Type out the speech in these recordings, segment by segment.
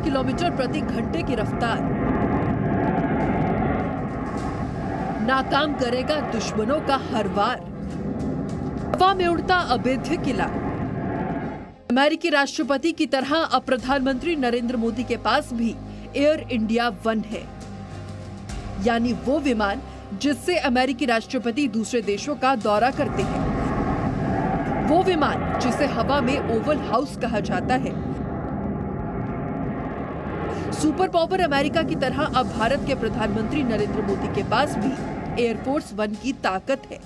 Kilometre प्रति घंटे की रफ्तार। नाकाम करेगा दुश्मनों का हर वार। हवा में उड़ता अभेद्य किला। अमेरिकी राष्ट्रपति की तरह अब प्रधानमंत्री नरेंद्र मोदी के पास भी एयर इंडिया वन है, यानी वो विमान जिससे अमेरिकी राष्ट्रपति दूसरे देशों का दौरा करते हैं। वो विमान जिसे हवा में ओवल हाउस कहा जाता है। सुपर पावर अमेरिका की तरह अब भारत के प्रधानमंत्री नरेंद्र मोदी के पास भी एयरफोर्स वन की ताकत है।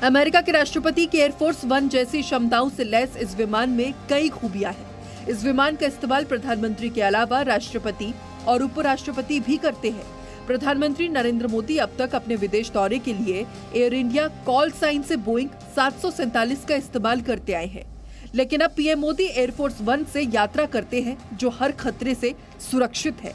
अमेरिका के राष्ट्रपति की एयरफोर्स वन जैसी क्षमताओं से लैस इस विमान में कई खूबियां हैं। इस विमान का इस्तेमाल प्रधानमंत्री के अलावा राष्ट्रपति और उपराष्ट्रपति भी करते हैं। प्रधानमंत्री नरेंद्र मोदी अब तक अपने विदेश दौरे के लिए एयर इंडिया कॉल साइन से बोइंग 747 का इस्तेमाल करते आए हैं, लेकिन अब पीएम मोदी एयरफोर्स वन से यात्रा करते हैं जो हर खतरे से सुरक्षित है।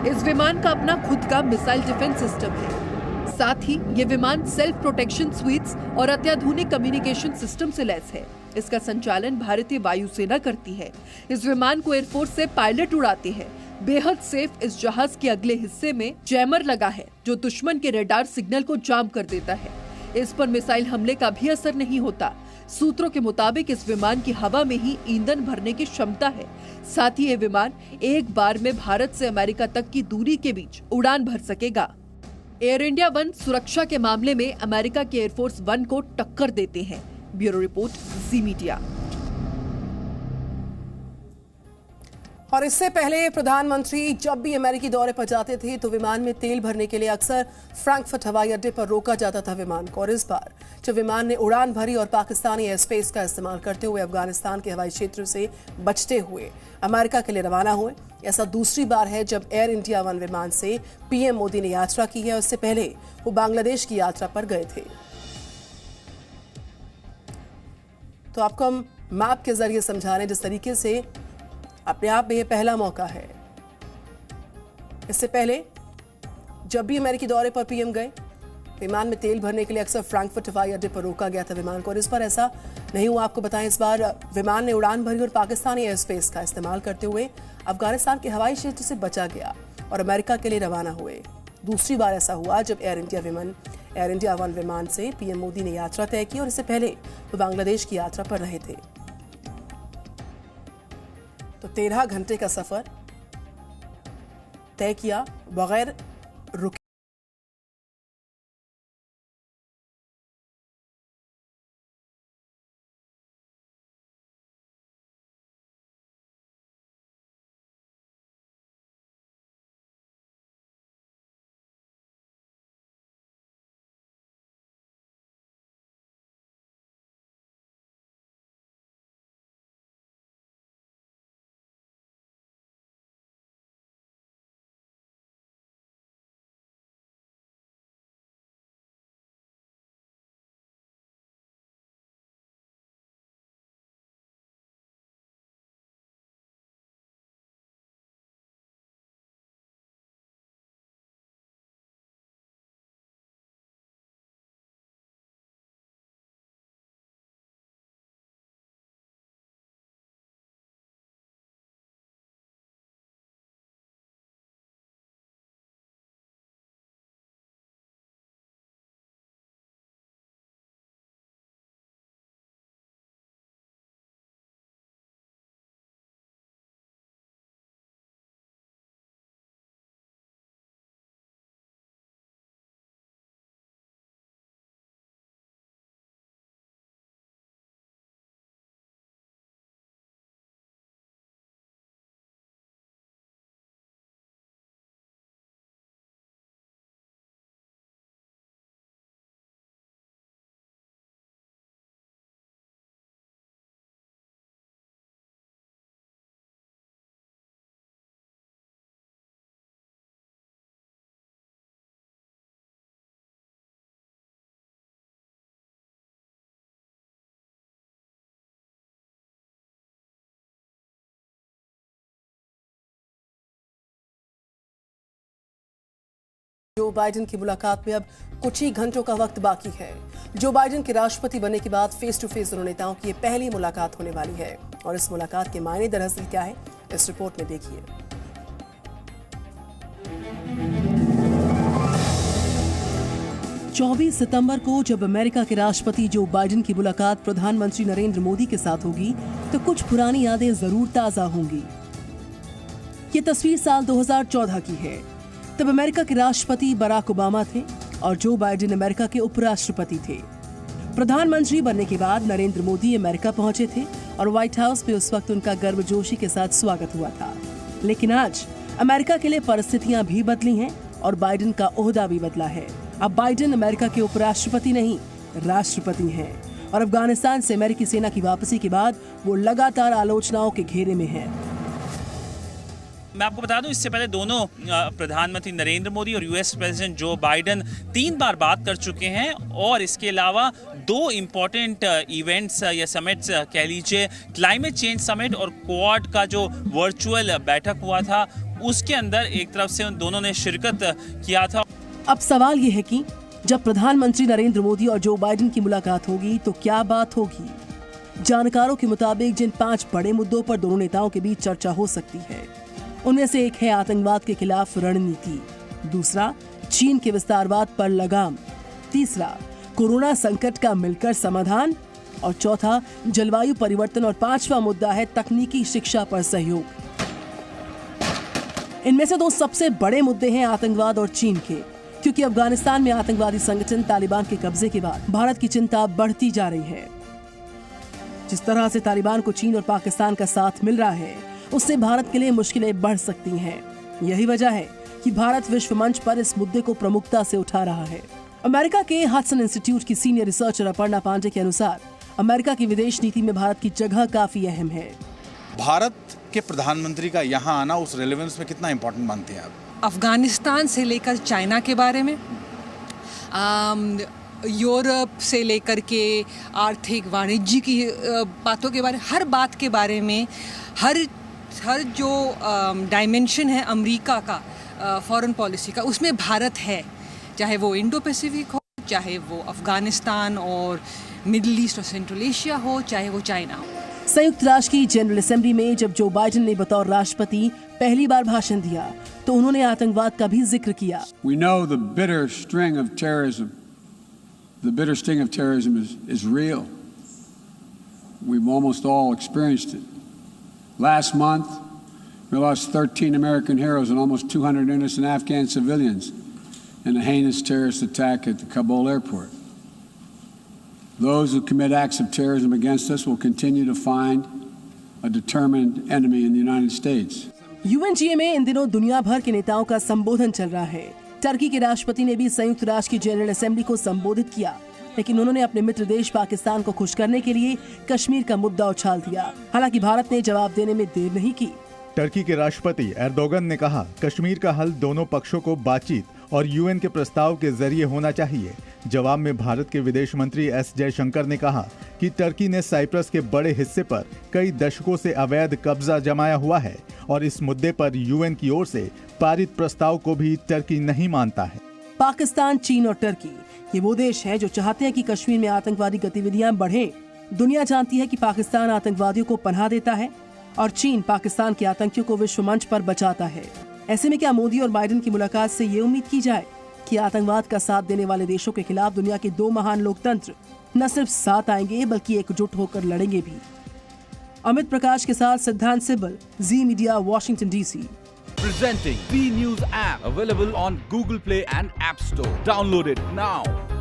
इस विमान का अपना खुद का मिसाइल डिफेंस सिस्टम है। साथ ही ये विमान सेल्फ प्रोटेक्शन स्वीट्स और अत्याधुनिक कम्युनिकेशन सिस्टम से लैस है। इसका संचालन भारतीय वायुसेना करती है। इस विमान को एयरफोर्स से पायलट उड़ाते हैं। बेहद सेफ इस जहाज के अगले हिस्से में जैमर लगा है जो दुश्मन के रेडार सिग्नल को जाम कर देता है। इस पर मिसाइल हमले का भी असर नहीं होता। सूत्रों के मुताबिक इस विमान की हवा में ही ईंधन भरने की क्षमता है। साथ ही ये विमान एक बार में भारत से अमेरिका तक की दूरी के बीच उड़ान भर सकेगा। एयर इंडिया वन सुरक्षा के मामले में अमेरिका के एयरफोर्स वन को टक्कर देते हैं। ब्यूरो रिपोर्ट, जी मीडिया। और इससे पहले प्रधानमंत्री जब भी अमेरिकी दौरे पर जाते थे तो विमान में तेल भरने के लिए अक्सर फ्रैंकफर्ट हवाई अड्डे पर रोका जाता था विमान को। और इस बार जब विमान ने उड़ान भरी और पाकिस्तानी एयर स्पेस का इस्तेमाल करते हुए अफगानिस्तान के हवाई क्षेत्र से बचते हुए अमेरिका के लिए रवाना हुए, ऐसा दूसरी बार है जब एयर इंडिया वन विमान से पीएम मोदी ने यात्रा की है। और इससे पहले वो बांग्लादेश की यात्रा पर गए थे। तो आपको हम मैप के जरिए समझा रहे हैं जिस तरीके से अपने आप में यह पहला मौका है। इससे पहले जब भी अमेरिकी दौरे पर पीएम गए, विमान में तेल भरने के लिए अक्सर फ्रैंकफर्ट हवाई अड्डे पर रोका गया था विमान को। और इस बार ऐसा नहीं हुआ। आपको बताएं, इस बार विमान ने उड़ान भरी और पाकिस्तानी एयर स्पेस का इस्तेमाल करते हुए अफगानिस्तान के हवाई क्षेत्र से बचा गया और अमेरिका के लिए रवाना हुए। दूसरी बार ऐसा हुआ जब एयर इंडिया वन विमान से पीएम मोदी ने यात्रा तय की और इससे पहले वो बांग्लादेश की यात्रा पर रहे थे। तो 13 घंटे का सफर तय किया बगैर रुके। जो बाइडेन की मुलाकात में अब कुछ ही घंटों का वक्त बाकी है। जो बाइडेन के राष्ट्रपति बनने के बाद फेस टू फेस दोनों नेताओं की ये पहली मुलाकात होने वाली है और इस मुलाकात के मायने दरअसल क्या है, इस रिपोर्ट में देखिए। चौबीस सितंबर को जब अमेरिका के राष्ट्रपति जो बाइडेन की मुलाकात प्रधानमंत्री नरेंद्र मोदी के साथ होगी तो कुछ पुरानी यादें जरूर ताजा होंगी। ये तस्वीर साल 2014 की है। तब अमेरिका के राष्ट्रपति बराक ओबामा थे और जो बाइडेन अमेरिका के उपराष्ट्रपति थे। प्रधानमंत्री बनने के बाद नरेंद्र मोदी अमेरिका पहुंचे थे और व्हाइट हाउस पे उस वक्त उनका गर्मजोशी के साथ स्वागत हुआ था। लेकिन आज अमेरिका के लिए परिस्थितियां भी बदली हैं और बाइडेन का ओहदा भी बदला है। अब बाइडेन अमेरिका के उपराष्ट्रपति नहीं, राष्ट्रपति हैं और अफगानिस्तान से अमेरिकी सेना की वापसी के बाद वो लगातार आलोचनाओं के घेरे में हैं। मैं आपको बता दूं, इससे पहले दोनों प्रधानमंत्री नरेंद्र मोदी और यूएस प्रेसिडेंट जो बाइडेन 3 बार बात कर चुके हैं और इसके अलावा 2 इम्पोर्टेंट इवेंट्स या समिट्स कह लीजिए, क्लाइमेट चेंज समिट और क्वाड का जो वर्चुअल बैठक हुआ था उसके अंदर एक तरफ से उन दोनों ने शिरकत किया था। अब सवाल ये है कि जब प्रधानमंत्री नरेंद्र मोदी और जो बाइडेन की मुलाकात होगी तो क्या बात होगी। जानकारों के मुताबिक जिन 5 बड़े मुद्दों पर दोनों नेताओं के बीच चर्चा हो सकती है उनमें से एक है आतंकवाद के खिलाफ रणनीति, दूसरा चीन के विस्तारवाद पर लगाम, तीसरा कोरोना संकट का मिलकर समाधान और चौथा जलवायु परिवर्तन और 5वां मुद्दा है तकनीकी शिक्षा पर सहयोग। इनमें से 2 सबसे बड़े मुद्दे हैं आतंकवाद और चीन के, क्योंकि अफगानिस्तान में आतंकवादी संगठन तालिबान के कब्जे के बाद भारत की चिंता बढ़ती जा रही है। जिस तरह से तालिबान को चीन और पाकिस्तान का साथ मिल रहा है उससे भारत के लिए मुश्किलें बढ़ सकती हैं। यही वजह है कि भारत विश्व मंच पर इस मुद्दे को प्रमुखता से उठा रहा है। अमेरिका के हडसन इंस्टीट्यूट की सीनियर रिसर्चर अपर्णा पांडे के अनुसार अमेरिका की विदेश नीति में भारत की जगह काफी अहम है। भारत के प्रधानमंत्री का यहाँ आना उस रेलेवेंस में कितना इम्पोर्टेंट मानते हैं आप? अफगानिस्तान से लेकर चाइना के बारे में, यूरोप से लेकर के आर्थिक वाणिज्य की बातों के बारे में, हर बात के बारे में, हर जो डायमेंशन है अमेरिका का फॉरेन पॉलिसी का उसमें भारत है, चाहे वो इंडो पैसिफिक हो, चाहे वो अफगानिस्तान और मिडिल ईस्ट और सेंट्रल एशिया हो, चाहे वो चाइना हो। संयुक्त राष्ट्र की जनरल असेंबली में जब जो बाइडेन ने बतौर राष्ट्रपति पहली बार भाषण दिया तो उन्होंने आतंकवाद का भी जिक्र किया। We know the bitter sting of terrorism. The bitter sting of terrorism is real. We've almost all experienced it. Last month, we lost 13 American heroes and almost 200 innocent Afghan civilians in a heinous terrorist attack at the Kabul airport. Those who commit acts of terrorism against us will continue to find a determined enemy in the United States. UNGA में इन दिनों दुनिया भर के नेताओं का संबोधन चल रहा है। टर्की के राष्ट्रपति ने भी संयुक्त राष्ट्र की जनरल असेंबली को संबोधित किया, लेकिन उन्होंने अपने मित्र देश पाकिस्तान को खुश करने के लिए कश्मीर का मुद्दा उछाल दिया। हालांकि भारत ने जवाब देने में देर नहीं की। टर्की के राष्ट्रपति एर्दोगन ने कहा, कश्मीर का हल दोनों पक्षों को बातचीत और यूएन के प्रस्ताव के जरिए होना चाहिए। जवाब में भारत के विदेश मंत्री एस जयशंकर ने कहा कि टर्की ने साइप्रस के बड़े हिस्से पर कई दशकों से अवैध कब्जा जमाया हुआ है और इस मुद्दे पर यूएन की ओर से पारित प्रस्ताव को भी टर्की नहीं मानता है। पाकिस्तान, चीन और टर्की ये वो देश हैं जो चाहते हैं कि कश्मीर में आतंकवादी गतिविधियां बढ़ें। दुनिया जानती है कि पाकिस्तान आतंकवादियों को पनाह देता है और चीन पाकिस्तान के आतंकियों को विश्व मंच पर बचाता है। ऐसे में क्या मोदी और बाइडेन की मुलाकात से ये उम्मीद की जाए कि आतंकवाद का साथ देने वाले देशों के खिलाफ दुनिया के 2 महान लोकतंत्र न सिर्फ साथ आएंगे बल्कि एकजुट होकर लड़ेंगे भी। अमित प्रकाश के साथ Siddhant Sibal, Zee media, Washington DC। Presenting B News app available on Google Play and App Store. Download it now.